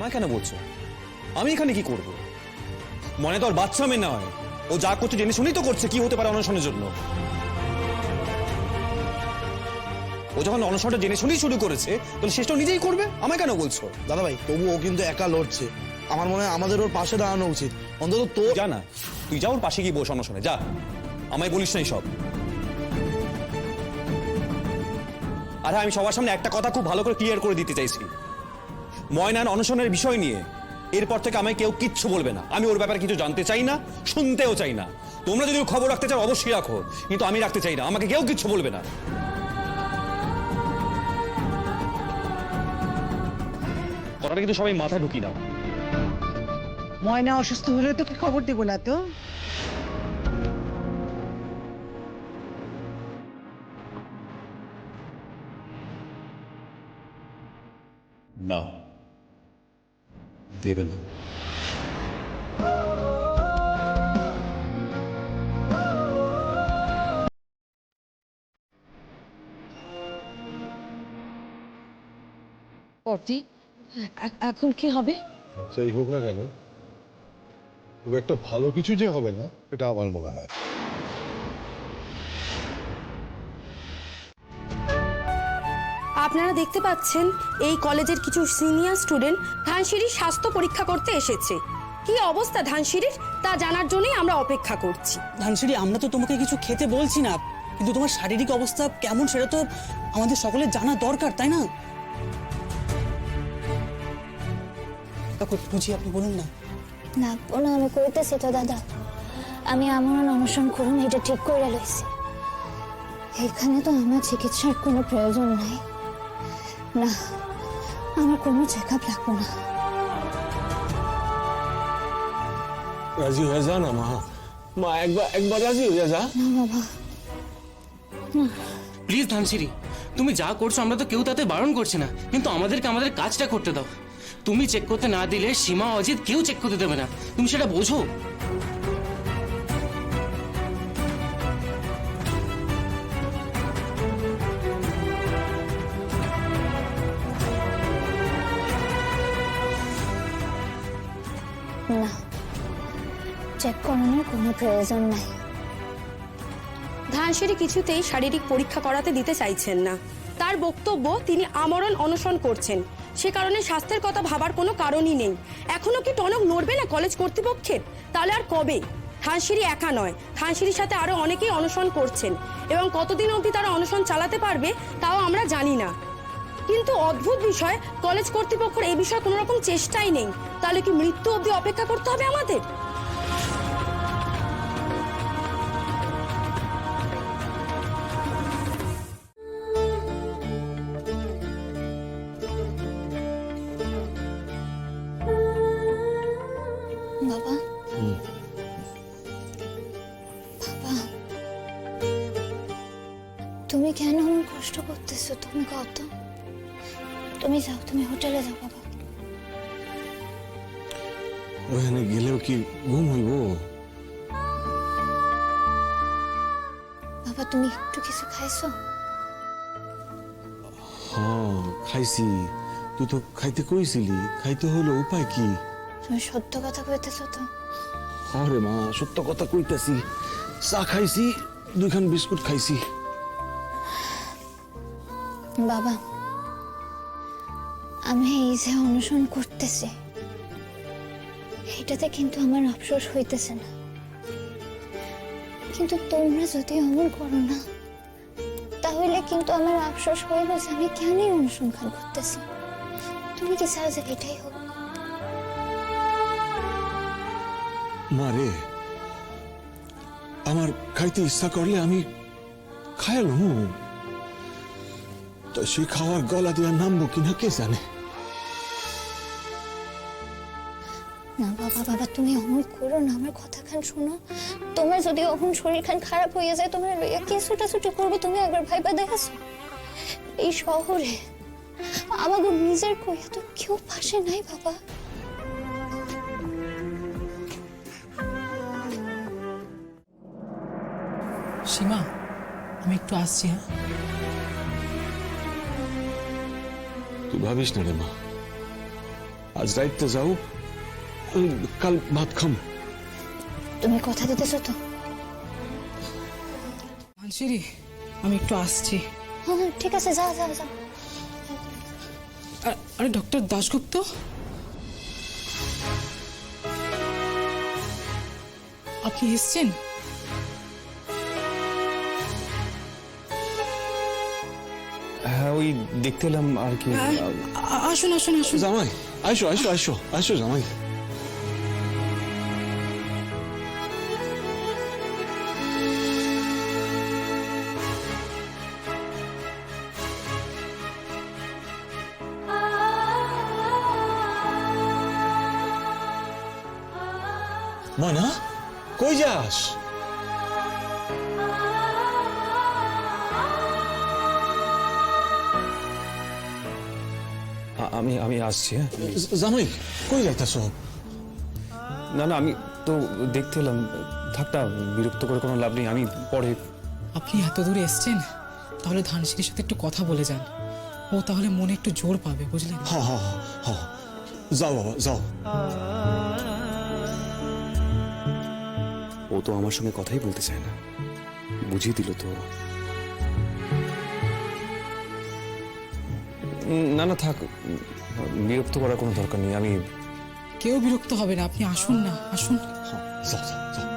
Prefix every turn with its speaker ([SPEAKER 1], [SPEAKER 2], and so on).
[SPEAKER 1] আমায় কেন বলছো? আমি এখানে কি করব? মনে তো ওর বাচ্চা মেয়ে নয়, ও যা করছে জেনে শুনেই তো করছে। কি হতে পারে অনশনের জন্য? ও যখন অনশনটা জেনে শুনেই শুরু করেছে, তাহলে শেষটা নিজেই করবে। আমায় কেন বলছো?
[SPEAKER 2] দাদা ভাই, তবু ও কিন্তু একা লড়ছে। আমার মনে হয় আমাদের ওর পাশে দাঁড়ানো উচিত, অন্তত তো।
[SPEAKER 1] যা না, তুই যা ওর পাশে গিয়ে বস অনশনে, যা। আমায় বলিস না সব। আর আমি সবার সামনে একটা কথা খুব ভালো করে ক্লিয়ার করে দিতে চাইছি, ময়নার অনশনের বিষয় নিয়ে এরপর থেকে আমায় কেউ কিচ্ছু বলবে না। আমি ওর ব্যাপারে কিছু জানতে চাই না, শুনতেও চাই না। তোমরা যদি খবর রাখতে চাও অবশ্যই রাখো, কিন্তু আমি রাখতে চাই না। আমাকে কেউ কিচ্ছু বলবে না। কথাটা কিন্তু সবাই মাথায় ঢুকিয়ে দাও।
[SPEAKER 3] ময়না অসুস্থ হলে তোকে খবর দেবো না তো?
[SPEAKER 1] না, দেবে না।
[SPEAKER 4] পটি, এখন কি হবে?
[SPEAKER 5] সেই হোক না কেন, খুব একটা ভালো কিছু যে হবে না এটা আমার মনে হয়।
[SPEAKER 6] আপনারা দেখতে পাচ্ছেন এই কলেজের কিছু সিনিয়র স্টুডেন্ট ধানসিঁড়ির স্বাস্থ্য পরীক্ষা করতে এসেছে। কি অবস্থা ধানসিঁড়ির তা জানার জন্যই আমরা অপেক্ষা করছি।
[SPEAKER 7] ধানসিঁড়ি, আমরা তো তোমাকে কিছু খেতে বলছি না, কিন্তু তোমার শারীরিক অবস্থা কেমন সেটা তো আমাদের সকলের জানা দরকার, তাই না? কাকু বুঝি, আপনি বলুন না।
[SPEAKER 8] না না, আমি কইতেছি তো দাদা, আমি আমার অনশন করুন এটা ঠিক করে লইছি। এখানে তো আমার চিকিৎসার কোনো প্রয়োজন নাই। না, আমার কোনো চেক আপ লাগবে না।
[SPEAKER 9] রাজি হয়ে যা না মা। মা একবার রাজি হয়ে যা
[SPEAKER 8] না বাবা,
[SPEAKER 10] প্লিজ ধানসিঁড়ি, তুমি যা করছো আমরা তো কেউ তাতে বারণ করছি না, কিন্তু আমাদেরকে আমাদের কাজটা করতে দাও। তুমি চেক করতে না দিলে সীমা, অজিত কেউ চেক করতে দেবে না। তুমি সেটা বোঝো।
[SPEAKER 8] না, চেক করানোর কোনো প্রয়োজন নাই।
[SPEAKER 6] ধানসিঁড়ি কিছুতেই শারীরিক পরীক্ষা করাতে দিতে চাইছেন না। তার বক্তব্য, তিনি আমরণ অনশন করছেন, সে কারণে স্বাস্থ্যের কথা ভাবার কোনো কারণই নেই। এখনো কি টনক নড়বে না কলেজ কর্তৃপক্ষের? তাহলে আর কবে? ধানসিঁড়ি একা নয়, ধানসিঁড়ির সাথে আরো অনেকেই অনশন করছেন, এবং কতদিন অবধি তারা অনশন চালাতে পারবে তাও আমরা জানি না। কিন্তু অদ্ভুত বিষয়, কলেজ কর্তৃপক্ষের এই বিষয়ে কোনো রকম চেষ্টাই নেই। তাহলে কি মৃত্যু অবধি অপেক্ষা করতে হবে আমাদের?
[SPEAKER 8] বাবা, বাবা, তুমি কেন এমন কষ্ট করতেছো? তুমি কত, তুমি যাও, তুমি হোটেলে যাও বাবা।
[SPEAKER 9] ওখানে গেলেও কি ঘুম হইব?
[SPEAKER 8] বাবা, তুমি একটু কিছু খাইছো?
[SPEAKER 9] হ্যাঁ খাইছি, তুই তো খাইতে কইছিলি। খাইতে হলো, উপায় কি?
[SPEAKER 8] তুমি সত্য কথা কইতেছো তো?
[SPEAKER 9] আরে মা, সত্য কথা কইতাছি। চা খাইছি, 2খান বিস্কুট খাইছি।
[SPEAKER 8] বাবা, আমি এই যে অনশন করতেছি এটাতে কিন্তু আমার আফসোস হইতেছে না, কিন্তু তোমরা যদি অমন করো না তাহলে কিন্তু আমার আফসোস হইবে যে আমি কেন অনুসন্ধান করতেছি। তুমি কি চাও যে এটাই হোক?
[SPEAKER 9] মারে, আমার খাইতে ইচ্ছা করলে আমি খাইলাম, তো সেই খাওয়ার গলা দিয়ে নামবো কিনা কে জানে।
[SPEAKER 8] না বাবা, বাবা তুমি অমন করো না, আমার কথা খান শোনো। তোমার যদি অহন শরীর খান খারাপ হয়ে যায়, তোমার লইয়া কি ছুটাছুটি করবো? তুমি একবার ভাইবা দেখেছো? এই শহরে আমাকে নিজের কইয়া তো কেউ পাশে নাই বাবা।
[SPEAKER 7] সীমা, আমি একটু আসছি। হ্যাঁ,
[SPEAKER 9] তুই ভাবিস না রে মা, আজ রাইতে যাও, কাল ভাত খাম।
[SPEAKER 8] তুমি কথা দিতেছো তো?
[SPEAKER 7] মানসিরি, আমি একটু আসছি।
[SPEAKER 8] হ্যাঁ হ্যাঁ, ঠিক আছে, যাও যাও যাও।
[SPEAKER 7] আরে ডক্টর দাশগুপ্ত, আপনি এসছেন?
[SPEAKER 1] হ্যাঁ, ওই দেখতে এলাম আর কি।
[SPEAKER 7] আসুন আসুন আসুন।
[SPEAKER 9] জামাই আইসো আইসো আইসো আইসো জামাই। ময়না, কই যাস?
[SPEAKER 1] আমি আমি আসছি। হ্যাঁ,
[SPEAKER 9] জামাই কই যাইতাছ?
[SPEAKER 1] না না, আমি তো দেখতে এলাম। থাক না, বিরক্ত করে কোনো লাভ নেই, আমি পরে।
[SPEAKER 7] আপনি এত দূরে এসছেন, তাহলে ধানসিঁড়ির সাথে একটু কথা বলে যান। ও তাহলে মনে একটু জোর পাবে, বুঝলেন?
[SPEAKER 9] হ হ হ, যাও বাবা যাও।
[SPEAKER 1] ও তো আমার সঙ্গে কথাই বলতে চায় না, বুঝিয়ে দিল তো। না না, থাক, বিরক্ত করার কোনো দরকার নেই। আমি
[SPEAKER 7] কেউ বিরক্ত হবে না, আপনি আসুন না, আসুন।
[SPEAKER 9] যাও যাও যাও।